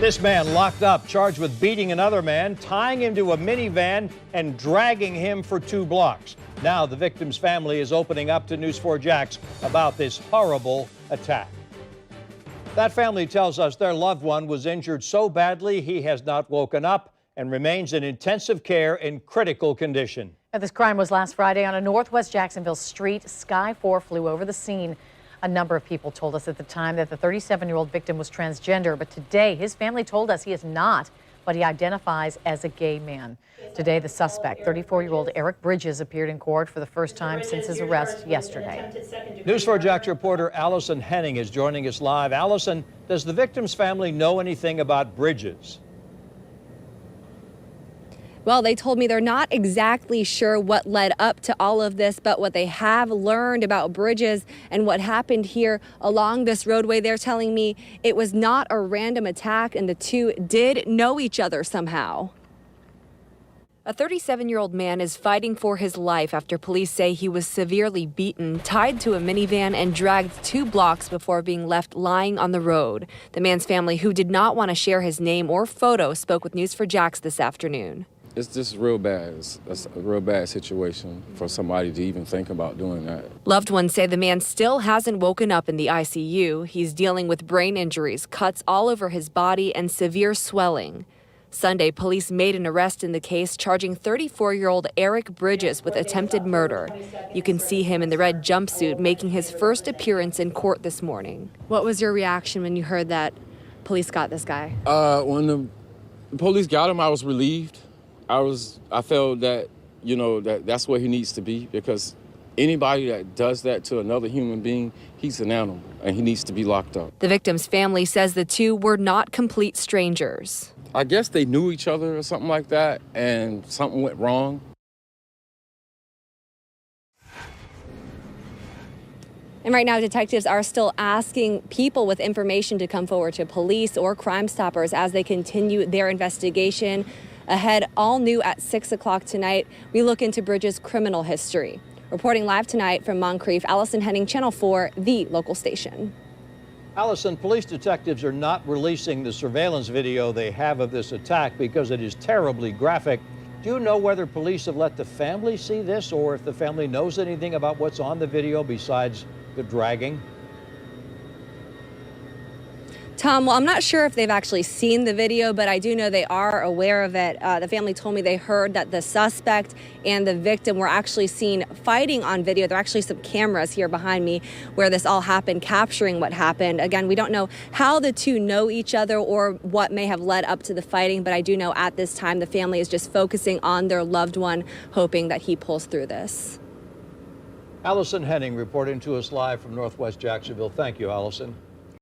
This man locked up, charged with beating another man, tying him to a minivan, and dragging him for 2 blocks. Now the victim's family is opening up to News 4 Jax about this horrible attack. That family tells us their loved one was injured so badly he has not woken up and remains in intensive care in critical condition. Now, this crime was last Friday on a northwest Jacksonville street. Sky 4 flew over the scene. A number of people told us at the time that the 37-year-old victim was transgender, but today his family told us he is not, but he identifies as a gay man. Today, the suspect, 34-year-old Eric Bridges, appeared in court for the first time since his arrest yesterday. News 4 Jax reporter Allison Henning is joining us live. Allison, does the victim's family know anything about Bridges? Well, they told me they're not exactly sure what led up to all of this, but what they have learned about Bridges and what happened here along this roadway, they're telling me it was not a random attack and the two did know each other somehow. A 37-year-old man is fighting for his life after police say he was severely beaten, tied to a minivan, and dragged 2 blocks before being left lying on the road. The man's family, who did not want to share his name or photo, spoke with News 4 Jax this afternoon. It's just real bad. It's a real bad situation for somebody to even think about doing that. Loved ones say the man still hasn't woken up in the ICU. He's dealing with brain injuries, cuts all over his body, and severe swelling. Sunday, police made an arrest in the case, charging 34-year-old Eric Bridges with attempted murder. You can see him in the red jumpsuit making his first appearance in court this morning. What was your reaction when you heard that police got this guy? When the police got him, I was relieved. I felt that, that's where he needs to be, because anybody that does that to another human being, he's an animal and he needs to be locked up. The victim's family says the two were not complete strangers. I guess they knew each other or something like that, and something went wrong. And right now, detectives are still asking people with information to come forward to police or Crime Stoppers as they continue their investigation. Ahead, all new at 6 o'clock tonight, we look into Bridges' criminal history. Reporting live tonight from Moncrief, Allison Henning, Channel 4, the local station. Allison, police detectives are not releasing the surveillance video they have of this attack because it is terribly graphic. Do you know whether police have let the family see this, or if the family knows anything about what's on the video besides the dragging? Tom, well, I'm not sure if they've actually seen the video, but I do know they are aware of it. The family told me they heard that the suspect and the victim were actually seen fighting on video. There are actually some cameras here behind me where this all happened, capturing what happened. Again, we don't know how the two know each other or what may have led up to the fighting, but I do know at this time the family is just focusing on their loved one, hoping that he pulls through this. Allison Henning reporting to us live from Northwest Jacksonville. Thank you, Allison.